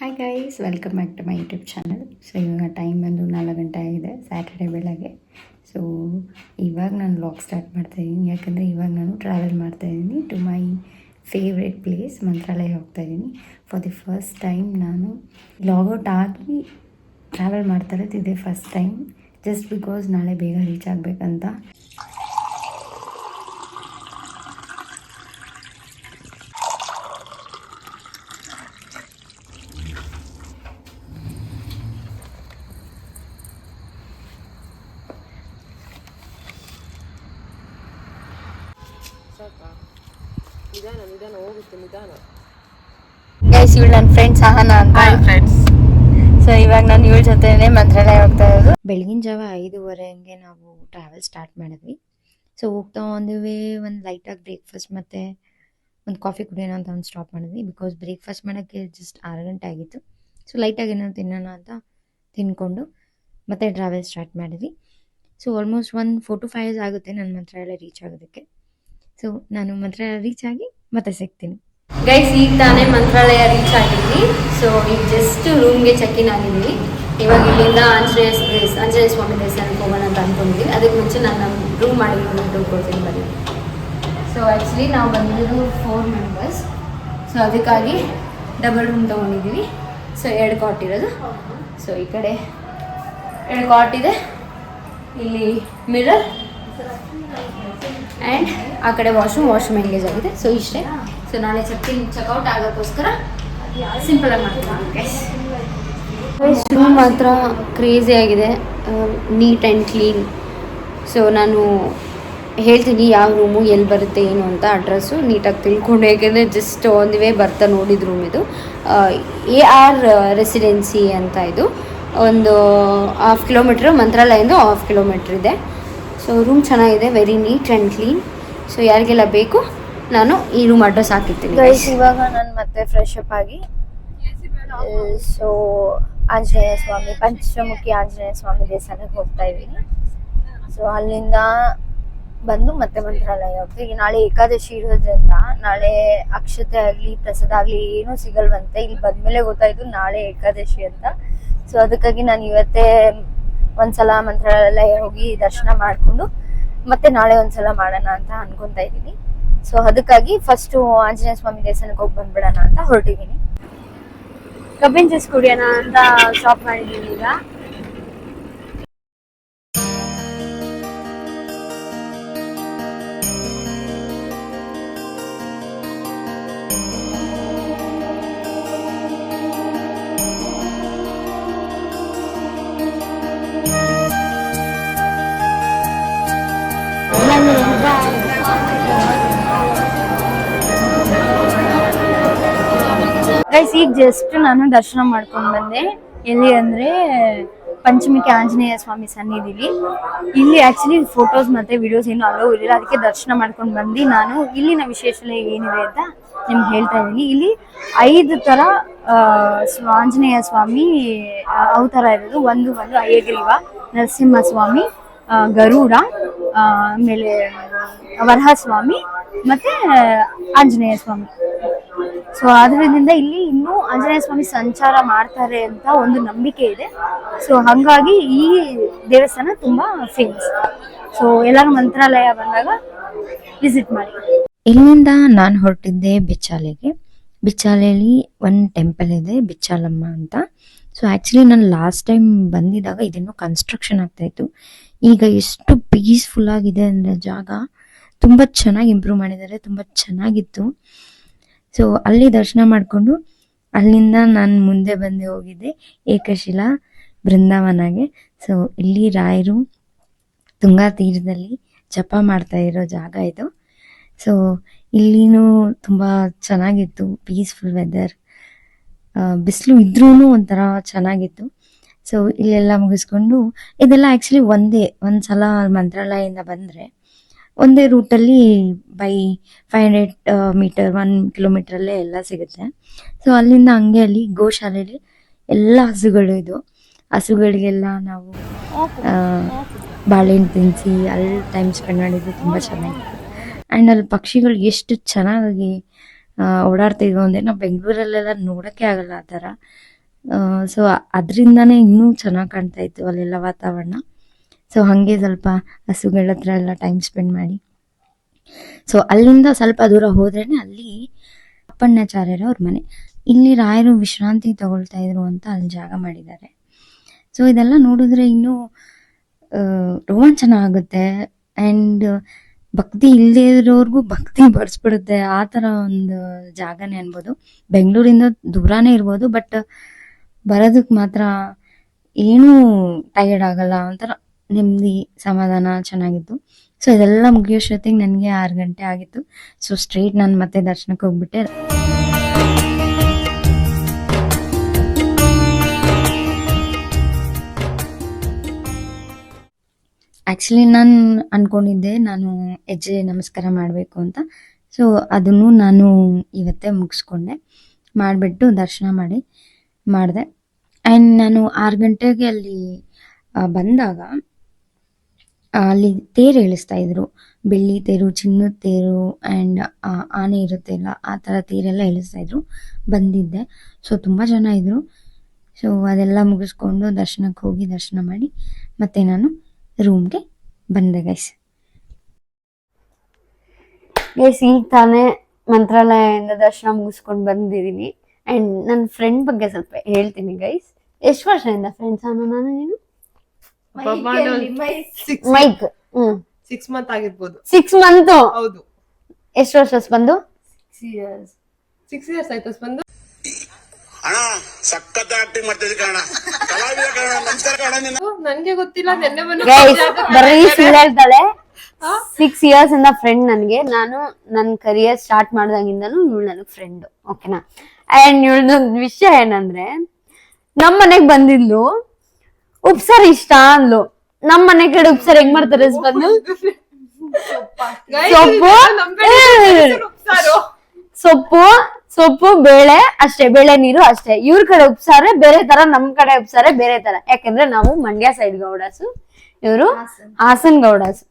Hi guys, welcome back to my YouTube channel. So ಇವಾಗ time ಬಂದು 4 ಗಂಟೆ ಆಗಿದೆ, ಸ್ಯಾಟರ್ಡೆ ಬೆಳಗ್ಗೆ. ಸೊ ಇವಾಗ ನಾನು ವ್ಲಾಗ್ ಸ್ಟಾರ್ಟ್ ಮಾಡ್ತಾಯಿದ್ದೀನಿ, ಯಾಕಂದರೆ ಇವಾಗ ನಾನು ಟ್ರಾವೆಲ್ ಮಾಡ್ತಾಯಿದ್ದೀನಿ to my favourite place Mantralayam ಹೋಗ್ತಾಯಿದ್ದೀನಿ. ಫಾರ್ ದಿ ಫಸ್ಟ್ ಟೈಮ್ ನಾನು ಲಾಗೌಟ್ ಆಗಿ ಟ್ರಾವೆಲ್ ಮಾಡ್ತಾ ಇರೋದು ಇದೇ ಫಸ್ಟ್ ಟೈಮ್, ಜಸ್ಟ್ ಬಿಕಾಸ್ ನಾಳೆ ಬೇಗ ರೀಚ್ ಆಗಬೇಕಂತ. ಗೈಸ್, ಇವಳು ನನ್ನ ಫ್ರೆಂಡ್ ಸಹನಾ ಅಂತ. ಸೊ ಇವಾಗ ನಾನು ಇವಳ ಜೊತೆನೆ ಮಂತ್ರಾಲಯ ಹೋಗ್ತಾ ಇರೋದು. ಬೆಳಗಿನ ಜಾವ 5:30 ಹಂಗೆ ನಾವು ಟ್ರಾವೆಲ್ ಸ್ಟಾರ್ಟ್ ಮಾಡಿದ್ವಿ. ಸೊ ಹೋಗ್ತಾ ಒಂದಿವೆ ಒಂದು ಲೈಟಾಗಿ ಬ್ರೇಕ್ಫಾಸ್ಟ್ ಮತ್ತು ಒಂದು ಕಾಫಿ ಕುಡಿಯೋಣ ಅಂತ ಒಂದು ಸ್ಟಾಪ್ ಮಾಡಿದ್ವಿ. ಬಿಕಾಸ್ ಬ್ರೇಕ್ಫಾಸ್ಟ್ ಮಾಡೋಕ್ಕೆ ಜಸ್ಟ್ 6 ಗಂಟೆ ಆಗಿತ್ತು. ಸೊ ಲೈಟಾಗಿ ಏನೋ ತಿನ್ನೋಣ ಅಂತ ತಿನ್ಕೊಂಡು ಮತ್ತೆ ಟ್ರಾವೆಲ್ ಸ್ಟಾರ್ಟ್ ಮಾಡಿದ್ವಿ. ಸೊ ಆಲ್ಮೋಸ್ಟ್ ಒಂದು 4 to 5 hours ಆಗುತ್ತೆ ನಾನು ಮಂತ್ರಾಲಯ ರೀಚ್ ಆಗೋದಕ್ಕೆ. ಸೊ ನಾನು ಮಂತ್ರಾಲಯ ರೀಚ್ ಆಗಿ ಮತ್ತೆ ಸಿಗ್ತೀನಿ. ಗೈಸ್, ಈಗ ತಾನೇ ಮಂತ್ರಾಲಯ ರೀಚ್ ಆಗಿದ್ವಿ. ಸೊ ಈಗ ಜಸ್ಟ್ ರೂಮ್ಗೆ ಚೆಕ್ ಇನ್ ಆಗಿದ್ವಿ. ಇವಾಗ ಇಲ್ಲಿಂದ ಆಂಜನೇಯ ಸ್ವಾಮಿ ದೇವಸ್ಥಾನಕ್ಕೆ ಹೋಗೋಣ ಅಂತ ಅಂದ್ಕೊಂಡಿದ್ವಿ. ಅದಕ್ಕೆ ಮುಂಚೆ ನಾನು ನಮ್ಮ ರೂಮ್ ಮಾಡಿ ಕೊಡ್ತೀನಿ ಬನ್ನಿ. ಸೊ ಆ್ಯಕ್ಚುಲಿ ನಾವು ಬಂದಿರೋದು 4 ಮೆಂಬರ್ಸ್. ಸೊ ಅದಕ್ಕಾಗಿ ಡಬಲ್ ರೂಮ್ ತೊಗೊಂಡಿದ್ದೀವಿ. ಸೊ 2 ಕಾಟ್ ಇರೋದು. ಸೊ ಈ ಕಡೆ 2 ಕಾಟ್ ಇದೆ, ಇಲ್ಲಿ ಮಿರರ್ ಆ್ಯಂಡ್ ಆ ಕಡೆ ವಾಶ್ರೂಮ್ ಎಂಗೇಜ್ ಆಗಿದೆ. ಸೊ ಇಷ್ಟೇ. ಸೊ ನಾಳೆ ಚೆಕ್ಔಟ್ ಆಗೋಕ್ಕೋಸ್ಕರ ಸಿಂಪಲಾಗಿ ಮಾಡ್ತೀನಿ. ರೂಮ್ ಮಾತ್ರ ಕ್ರೇಜಿ ಆಗಿದೆ, ನೀಟ್ ಆ್ಯಂಡ್ ಕ್ಲೀನ್. ಸೊ ನಾನು ಹೇಳ್ತೀನಿ ಯಾವ ರೂಮು ಎಲ್ಲಿ ಬರುತ್ತೆ ಏನು ಅಂತ, ಅಡ್ರೆಸ್ಸು ನೀಟಾಗಿ ತಿಳ್ಕೊಂಡು, ಏಕೆಂದರೆ ಜಸ್ಟ್ ಒಂದು ವೇ ಬರ್ತಾ ನೋಡಿದ ರೂಮ್ ಇದು. AR ರೆಸಿಡೆನ್ಸಿ ಅಂತ ಇದು. ಒಂದು 1/2 ಕಿಲೋಮೀಟ್ರ್ ಮಂತ್ರಾಲಯದಿಂದ 1/2 ಕಿಲೋಮೀಟ್ರ್ ಇದೆ. ಸೊ ರೂಮ್ ಚೆನ್ನಾಗಿದೆ, very neat and clean. So ಯಾರಿಗೆಲ್ಲ ಬೇಕು ನಾನು ಈ ರೂಮ್ ಅಡ್ರೆಸ್ ಹಾಕಿರ್ತೀನಿ. ಇವಾಗ ನಾನು ಮತ್ತೆ ಫ್ರೆಶ್ ಅಪ್ ಆಗಿ ಸೊ ಆಂಜನೇಯ ಸ್ವಾಮಿ, ಪಂಚಮುಖಿ ಆಂಜನೇಯ ಸ್ವಾಮಿ ದೇವಸ್ಥಾನಕ್ಕೆ ಹೋಗ್ತಾ ಇದ್ದೀನಿ. ಸೊ ಅಲ್ಲಿಂದ ಬಂದು ಮತ್ತೆ ಮಂತ್ರಾಲಯ ಹೋಗ್ತೀವಿ. ನಾಳೆ ಏಕಾದಶಿ ಇರೋದ್ರಿಂದ ನಾಳೆ ಅಕ್ಷತೆ ಆಗಲಿ ಪ್ರಸಾದ ಆಗಲಿ ಏನೂ ಸಿಗಲ್ವಂತೆ. ಇಲ್ಲಿ ಬಂದಮೇಲೆ ಗೊತ್ತಾಯಿತು ನಾಳೆ ಏಕಾದಶಿ ಅಂತ. ಸೊ ಅದಕ್ಕಾಗಿ ನಾನು ಇವತ್ತೇ ಒಂದ್ಸಲ ಮಂತ್ರಾಲಯ ಹೋಗಿ ದರ್ಶನ ಮಾಡಿಕೊಂಡು ಮತ್ತೆ ನಾಳೆ ಒಂದ್ಸಲ ಮಾಡೋಣ ಅಂತ ಅನ್ಕೊತಾ ಇದ್ದೀನಿ. ಸೊ ಅದಕ್ಕಾಗಿ ಫಸ್ಟು ಆಂಜನೇಯ ಸ್ವಾಮಿ ದೇವಸ್ಥಾನಕ್ಕೆ ಹೋಗಿ ಬಂದ್ಬಿಡೋಣ ಅಂತ ಹೊರಟಿದ್ದೀನಿ. ಕಬ್ಬಿನ ಜ್ಯೂಸ್ ಕುಡಿಯೋಣ ಅಂತ ಸ್ಟಾಪ್ ಮಾಡಿದ್ದೀನಿ ಈಗ. ಗೈಸ್, ಈಗ ಜಸ್ಟ್ ನಾನು ದರ್ಶನ ಮಾಡ್ಕೊಂಡು ಬಂದೆ. ಎಲ್ಲಿ ಅಂದ್ರೆ ಪಂಚಮುಖಿ ಆಂಜನೇಯ ಸ್ವಾಮಿ ಸನ್ನಿಧಿಲಿ. ಇಲ್ಲಿ ಆಕ್ಚುಲಿ ಫೋಟೋಸ್ ಮತ್ತೆ ವಿಡಿಯೋಸ್ ಏನು ಅಲೋ ಇರಲಿಲ್ಲ, ಅದಕ್ಕೆ ದರ್ಶನ ಮಾಡ್ಕೊಂಡು ಬಂದು ನಾನು ಇಲ್ಲಿನ ವಿಶೇಷತೆ ಏನಿದೆ ಅಂತ ನಿಮ್ಗೆ ಹೇಳ್ತಾ ಇದ್ದೀನಿ. ಇಲ್ಲಿ 5 ಥರ ಆಂಜನೇಯ ಸ್ವಾಮಿ ಅವತಾರ ಇರೋದು. ಒಂದು ಅಯ್ಯಗ್ರೀವ, ನರಸಿಂಹ ಸ್ವಾಮಿ, ಗರುಡ, ಆಮೇಲೆ ವರಹಸ್ವಾಮಿ ಮತ್ತೆ ಆಂಜನೇಯ ಸ್ವಾಮಿ. ಸೊ ಅದರಿಂದ ಇಲ್ಲಿ ಇನ್ನೂ ಆಂಜನೇಯ ಸ್ವಾಮಿ ಸಂಚಾರ ಮಾಡ್ತಾರೆ ಅಂತ ಒಂದು ನಂಬಿಕೆ ಇದೆ. ಸೊ ಹಾಗಾಗಿ ಈ ದೇವಸ್ಥಾನ ತುಂಬಾ ಫೇಮಸ್. ಸೊ ಎಲ್ಲರೂ ಮಂತ್ರಾಲಯ ಬಂದಾಗ ವಿಸಿಟ್ ಮಾಡಿ. ಇಲ್ಲಿಂದ ನಾನು ಹೊರಟಿದ್ದೆ ಬಿಚ್ಚಾಲೆಯಲ್ಲಿ ಒಂದು ಟೆಂಪಲ್ ಇದೆ, ಬಿಚ್ಚಾಲಮ್ಮ ಅಂತ. ಸೊ ಆ್ಯಕ್ಚುಲಿ ನಾನು ಲಾಸ್ಟ್ ಟೈಮ್ ಬಂದಿದ್ದಾಗ ಇದನ್ನು ಕನ್ಸ್ಟ್ರಕ್ಷನ್ ಆಗ್ತಾಯಿತ್ತು. ಈಗ ಎಷ್ಟು ಪೀಸ್ಫುಲ್ ಆಗಿದೆ ಅಂದರೆ ಜಾಗ ತುಂಬ ಚೆನ್ನಾಗಿ ಇಂಪ್ರೂವ್ ಮಾಡಿದ್ದಾರೆ, ತುಂಬ ಚೆನ್ನಾಗಿತ್ತು. ಸೊ ಅಲ್ಲಿ ದರ್ಶನ ಮಾಡಿಕೊಂಡು ಅಲ್ಲಿಂದ ನಾನು ಮುಂದೆ ಬಂದು ಹೋಗಿದ್ದೆ ಏಕಶಿಲಾ ಬೃಂದಾವನಗೆ. ಸೊ ಇಲ್ಲಿ ರಾಯರು ತುಂಗಾ ತೀರದಲ್ಲಿ ಜಪ ಮಾಡ್ತಾ ಇರೋ ಜಾಗ ಇದು. ಸೊ ಇಲ್ಲಿನೂ ತುಂಬ ಚೆನ್ನಾಗಿತ್ತು, ಪೀಸ್ಫುಲ್ ವೆದರ್, ಬಿಸಿಲು ಇದ್ರೂ ಒಂಥರ ಚೆನ್ನಾಗಿತ್ತು. ಸೊ ಇಲ್ಲೆಲ್ಲ ಮುಗಿಸ್ಕೊಂಡು ಇದೆಲ್ಲ ಆ್ಯಕ್ಚುಲಿ ಒಂದು ಸಲ ಮಂತ್ರಾಲಯದಿಂದ ಬಂದರೆ ಒಂದೇ ರೂಟಲ್ಲಿ ಬೈ 500 ಮೀಟರ್ 1 ಕಿಲೋಮೀಟ್ರಲ್ಲೇ ಎಲ್ಲ ಸಿಗುತ್ತೆ. ಸೊ ಅಲ್ಲಿಂದ ಹಂಗೆ ಅಲ್ಲಿ ಗೋಶಾಲೆಯಲ್ಲಿ ಎಲ್ಲ ಹಸುಗಳು ಇದು. ಹಸುಗಳಿಗೆಲ್ಲ ನಾವು ಬಾಳೆಹಣ್ಣು ತಿನ್ನಿಸಿ ಅಲ್ಲಿ ಟೈಮ್ ಸ್ಪೆಂಡ್ ಮಾಡಿದ್ದು ತುಂಬ ಚೆನ್ನಾಗಿತ್ತು. ಆ್ಯಂಡ್ ಅಲ್ಲಿ ಪಕ್ಷಿಗಳು ಎಷ್ಟು ಚೆನ್ನಾಗಿ ಓಡಾಡ್ತಿದ್ವು ಅಂದರೆ ನಾವು ಬೆಂಗಳೂರಲ್ಲೆಲ್ಲ ನೋಡೋಕ್ಕೆ ಆಗಲ್ಲ ಆ ಥರ. ಸೊ ಅದರಿಂದನೇ ಇನ್ನೂ ಚೆನ್ನಾಗಿ ಕಾಣ್ತಾ ಇತ್ತು ಅಲ್ಲೆಲ್ಲ ವಾತಾವರಣ. ಸೊ ಹಾಗೆ ಸ್ವಲ್ಪ ಹಸುಗಳ ಹತ್ರ ಎಲ್ಲ ಟೈಮ್ ಸ್ಪೆಂಡ್ ಮಾಡಿ, ಸೊ ಅಲ್ಲಿಂದ ಸ್ವಲ್ಪ ದೂರ ಹೋದ್ರೇ ಅಲ್ಲಿ ಅಪ್ಪಣ್ಣಾಚಾರ್ಯರ ಅವ್ರ ಮನೆ. ಇಲ್ಲಿ ರಾಯರು ವಿಶ್ರಾಂತಿ ತಗೊಳ್ತಾ ಇದ್ರು ಅಂತ ಅಲ್ಲಿ ಜಾಗ ಮಾಡಿದ್ದಾರೆ. ಸೊ ಇದೆಲ್ಲ ನೋಡಿದ್ರೆ ಇನ್ನೂ ರೋಮಾಂಚನ ಆಗುತ್ತೆ. ಆ್ಯಂಡ್ ಭಕ್ತಿ ಇಲ್ಲದೇ ಇರೋರ್ಗೂ ಭಕ್ತಿ ಬರ್ಸ್ಬಿಡುತ್ತೆ, ಆ ಥರ ಒಂದು ಜಾಗನೇ ಅನ್ಬೋದು. ಬೆಂಗಳೂರಿಂದ ದೂರನೇ ಇರ್ಬೋದು, ಬಟ್ ಬರೋದಕ್ಕೆ ಮಾತ್ರ ಏನೂ ಟಯರ್ಡ್ ಆಗಲ್ಲ, ಒಂಥರ ನೆಮ್ಮದಿ ಸಮಾಧಾನ ಚೆನ್ನಾಗಿತ್ತು. ಸೊ ಇದೆಲ್ಲ ಮುಗಿಯೋಷ್ಟೊತ್ತಿಗೆ ನನಗೆ 6 ಗಂಟೆ ಆಗಿತ್ತು. ಸೊ ಸ್ಟ್ರೈಟ್ ನಾನು ಮತ್ತೆ ದರ್ಶನಕ್ಕೆ ಹೋಗ್ಬಿಟ್ಟೆ. ಆ್ಯಕ್ಚುಲಿ ನಾನು ಅಂದ್ಕೊಂಡಿದ್ದೆ ನಾನು ಹೆಜ್ಜೆ ನಮಸ್ಕಾರ ಮಾಡಬೇಕು ಅಂತ. ಸೊ ಅದನ್ನು ನಾನು ಇವತ್ತೇ ಮುಗಿಸ್ಕೊಂಡೆ, ಮಾಡಿಬಿಟ್ಟು ದರ್ಶನ ಮಾಡಿದೆ. ಆ್ಯಂಡ್ ನಾನು 6 ಗಂಟೆಗೆ ಅಲ್ಲಿ ಬಂದಾಗ ಅಲ್ಲಿ ತೇರು ಎಳಿಸ್ತಾ ಇದ್ರು, ಬೆಳ್ಳಿ ತೇರು, ಚಿನ್ನದ ತೇರು ಆ್ಯಂಡ್ ಆನೆ ಇರುತ್ತೆ ಅಲ್ಲ, ಆ ಥರ ತೇರೆಲ್ಲ ಎಳಿಸ್ತಾ ಇದ್ರು. ಬಂದಿದ್ದೆ. ಸೊ ತುಂಬ ಜನ ಇದ್ದರು. ಸೊ ಅದೆಲ್ಲ ಮುಗಿಸ್ಕೊಂಡು ದರ್ಶನಕ್ಕೆ ಹೋಗಿ ದರ್ಶನ ಮಾಡಿ ಮತ್ತೆ ನಾನು ರೂಮ್ಗೆ ಬಂದೆ ಗೈಸ್. ಈಗ ತಾನೇ ಮಂತ್ರಾಲಯದಿಂದ ದರ್ಶನ ಮುಗಿಸ್ಕೊಂಡು ಬಂದಿದ್ದೀನಿ. ಆ್ಯಂಡ್ ನನ್ನ ಫ್ರೆಂಡ್ ಬಗ್ಗೆ ಸ್ವಲ್ಪ ಹೇಳ್ತೀನಿ ಗೈಸ್. ಎಷ್ಟು ವರ್ಷದಿಂದ ಫ್ರೆಂಡ್ಸ್ ನಾನು ನೀನು? ಮೈಕ್ 6 ಮಂತ್ ಆಗಿರ್ಬೋದು. 6 ಮಂತ್. ಹೌದು. ಎಷ್ಟು ವರ್ಷ ಬಂದು? 6 ಇಯರ್ಸ್ ಆಯ್ತು ಬಂದು. ಸಖತ್ ಆಕ್ಟಿಂಗ್ ಮಾಡ್ತಿದ್ದೆ ಕಣ, ಕಲಾವಿದ ಕಣ, ನಮಸ್ಕಾರ ಕಣ ನೀನು. ನನ್ಗೆ ಗೊತ್ತಿಲ್ಲ, ನೆನ್ನೆ ಬರೀ ಸುಳ್ಳು ಹೇಳ್ತಾಳೆ. 6 ಇಯರ್ಸ್ ಇಂದ ಫ್ರೆಂಡ್ ನನ್ಗೆ. ನಾನು ನನ್ನ ಕರಿಯರ್ ಸ್ಟಾರ್ಟ್ ಮಾಡ್ದಾಗಿಂದನು ಇವಳು ನನಗ್ ಫ್ರೆಂಡ್, ಓಕೆನಾ. ಅಂಡ್ ಇವಳದೊಂದು ವಿಷಯ ಏನಂದ್ರೆ, ನಮ್ ಮನೆಗ್ ಬಂದಿದ್ಲು, ಉಪ್ಸಾರ್ ಇಷ್ಟ ಅಂದ್ಲು. ನಮ್ ಮನೆ ಕಡೆ ಉಪ್ಸಾರ್ ಹೆಂಗ್ ಮಾಡ್ತಾರೆ ಬಂದು? ಸೊಪ್ಪು ಬೇಳೆ ಅಷ್ಟೇ, ಬೇಳೆ ನೀರು ಅಷ್ಟೇ. ಇವ್ರ ಕಡೆ ಉಪ್ಸಾರೆ ಬೇರೆ ತರ, ನಮ್ ಕಡೆ ಉಪ್ಸಾರೆ ಬೇರೆ ತರ. ಯಾಕಂದ್ರೆ ನಾವು ಮಂಡ್ಯ ಸೈಡ್ ಗೌಡಾಸು, ಇವರು ಹಾಸನ್ ಗೌಡಾಸು.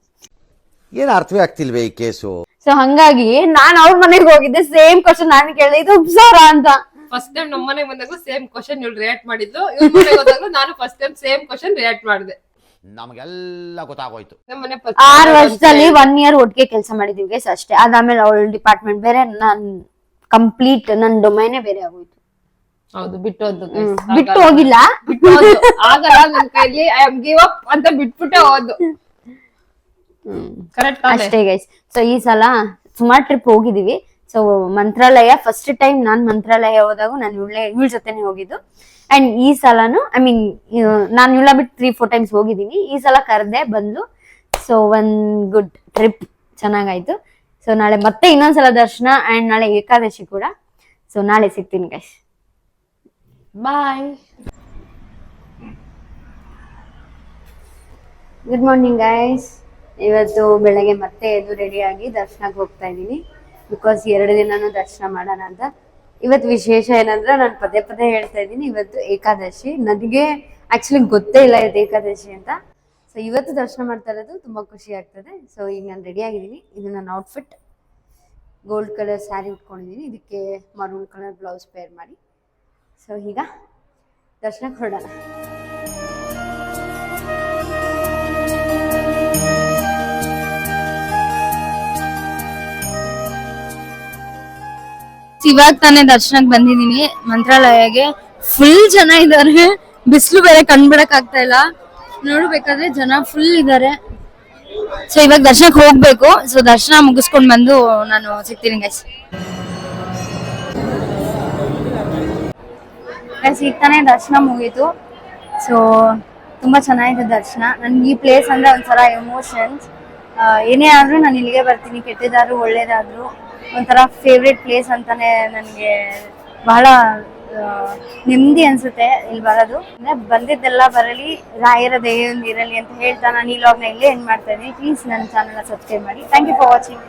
ಏನ್ ಅರ್ಥವೇ ಆಗ್ತಿಲ್ವೇ ಈ ಕೇಸು. ಸೊ ಹಂಗಾಗಿ ನಾನ್ ಅವ್ರ ಮನೆಗೆ ಹೋಗಿದ್ದೆ. ಸೇಮ್ ಕ್ವಶನ್ ನಾನು ಕೇಳಿದೆ, ಇದು ಉಪ್ಸಾರ ಅಂತ. ಫಸ್ಟ್ ಟೈಮ್ ನಮ್ಮ ಮನೆಗೆ ಬಂದಾಗಲೂ ಸೇಮ್ ಕ್ವಶನ್ ಇವ್ಳು ರಿಯಾಕ್ಟ್ ಮಾಡಿದ್ಲು. ಇವ್ರ ಮನೆಗೆ ಹೋದಾಗಲೂ ನಾನು first time same question react ಮಾಡಿದೆ. ನಮಗೆಲ್ಲ ಗೊತ್ತಾಗೋಯ್ತು. 6 ವರ್ಷದಲ್ಲಿ 1 ಇಯರ್ ಒಟ್ಟಿಗೆ ಕೆಲಸ ಮಾಡಿದೀವಿ ಗೈಸ್ ಅಷ್ಟೇ. ಅದಾದ್ಮೇಲೆ ಅವಳ ಡಿಪಾರ್ಟ್ಮೆಂಟ್ ಬೇರೆ, ನಾನ್ ಕಂಪ್ಲೀಟ್ ನನ್ ಡೊಮೈನೇ ಬೇರೆ ಆಗೋಯ್ತು. ಹೌದು, ಬಿಟ್ಟು ಹೋಗಿಲ್ಲ, ಆಗಲ್ಲ ನನ್ ಕೈಲಿ. ಐ ಆಮ್ ಗಿವ್ ಅಪ್ ಅಂತ ಬಿಟ್ಬಿಟ್ಟೆ ಹೋದ್ದು. ಕರೆಕ್ಟ್ ಅಷ್ಟೇ ಗೈಸ್. ಸೊ ಈ ಸಲ ಸುಮಾರು ಟ್ರಿಪ್ ಹೋಗಿದೀವಿ. ಸೊ ಮಂತ್ರಾಲಯ ಫಸ್ಟ್ ಟೈಮ್ ನಾನ್ ಮಂತ್ರಾಲಯ ಹೋದಾಗ ನಾನು ಇವಳ ಜೊತೆನೆ ಹೋಗಿದ್ದು. ಅಂಡ್ ಈ ಸಲನು ನಾನು ಇವಳ ಬಿಟ್ಟು 3-4 ಟೈಮ್ಸ್ ಹೋಗಿದ್ದೀನಿ. ಈ ಸಲ ಕರ್ದೆ ಬಂದ್ಲು. ಸೊ ಒಂದ್ ಗುಡ್ ಟ್ರಿಪ್, ಚೆನ್ನಾಗಾಯ್ತು. ಸೊ ನಾಳೆ ಮತ್ತೆ ಇನ್ನೊಂದ್ಸಲ ದರ್ಶನ, ಅಂಡ್ ನಾಳೆ ಏಕಾದಶಿ ಕೂಡ. ಸೊ ನಾಳೆ ಸಿಗ್ತೀನಿ guys, bye. Good morning guys. ಇವತ್ತು ಬೆಳಗ್ಗೆ ಮತ್ತೆ ಎದ್ದು ರೆಡಿಯಾಗಿ ದರ್ಶನಕ್ಕೆ ಹೋಗ್ತಾ ಇದ್ದೀನಿ. ಬಿಕಾಸ್ 2 ದಿನಾನು ದರ್ಶನ ಮಾಡೋಣ ಅಂತ. ಇವತ್ತು ವಿಶೇಷ ಏನಂದ್ರೆ, ನಾನು ಪದೇ ಪದೇ ಹೇಳ್ತಾ ಇದ್ದೀನಿ, ಇವತ್ತು ಏಕಾದಶಿ. ನನಗೆ ಆಕ್ಚುಲಿ ಗೊತ್ತೇ ಇಲ್ಲ ಇದು ಏಕಾದಶಿ ಅಂತ. ಸೊ ಇವತ್ತು ದರ್ಶನ ಮಾಡ್ತಾ ಇರೋದು ತುಂಬಾ ಖುಷಿ ಆಗ್ತದೆ. ಸೊ ಈಗ ನಾನು ರೆಡಿ ಆಗಿದ್ದೀನಿ. ಇದು ನನ್ನ ಔಟ್ಫಿಟ್. ಗೋಲ್ಡ್ ಕಲರ್ ಸ್ಯಾರಿ ಉಟ್ಕೊಂಡಿದ್ದೀನಿ, ಇದಕ್ಕೆ ಮರೂನ್ ಕಲರ್ ಬ್ಲೌಸ್ ಪೇರ್ ಮಾಡಿ. ಸೊ ಈಗ ದರ್ಶನಕ್ಕೆ ಹೊರಡೋಣ. ಇವಾಗ ತಾನೇ ದರ್ಶನಕ್ಕೆ ಬಂದಿದ್ದೀನಿ ಮಂತ್ರಾಲಯಗೆ. ಫುಲ್ ಜನ ಇದ್ದಾರೆ, ಬಿಸಿಲು ಬೇರೆ ಕಂಡ್ಬಿಡಕ್ ಆಗ್ತಾ ಇಲ್ಲ. ನೋಡ್ಬೇಕಾದ್ರೆ ಜನ ಫುಲ್ ಇದ್ದಾರೆ. ಸೊ ಇವಾಗ ದರ್ಶನಕ್ಕೆ ಹೋಗ್ಬೇಕು. ಸೊ ದರ್ಶನ ಮುಗಿಸ್ಕೊಂಡ್ ಬಂದು ನಾನು ಸಿಗ್ತೀನಿ ಗೈಸ್. ಈಗ ತಾನೇ ದರ್ಶನ ಮುಗೀತು. ಸೊ ತುಂಬಾ ಚೆನ್ನಾಗಿದೆ ದರ್ಶನ. ನನ್ಗೆ ಈ ಪ್ಲೇಸ್ ಅಂದ್ರೆ ಒಂಥರ ಎಮೋಷನ್ಸ್. ಏನೇ ಆದ್ರೂ ನಾನು ಇಲ್ಲಿಗೆ ಬರ್ತೀನಿ, ಕೆಟ್ಟದಾದ್ರು ಒಳ್ಳೇದಾದ್ರು ಒಂಥರ ಫೇವ್ರೇಟ್ ಪ್ಲೇಸ್ ಅಂತಾನೆ. ನನಗೆ ಬಹಳ ನೆಮ್ಮದಿ ಅನ್ಸುತ್ತೆ ಇಲ್ಲಿ ಬರೋದು. ಅಂದ್ರೆ ಬಂದಿದ್ದೆಲ್ಲ ಬರಲಿ, ರಾಯರ ದಯೆ ಒಂದು ಇರಲಿ ಅಂತ ಹೇಳ್ತಾ ನಾನು ಈ ಲಾಗ್ನ ಇಲ್ಲೇ ಎಂಡ್ ಮಾಡ್ತಾ ಇದ್ದೀನಿ. ಪ್ಲೀಸ್ ನನ್ನ ಚಾನಲ್ನ ಸಬ್ಸ್ಕ್ರೈಬ್ ಮಾಡಿ. Thank you for watching.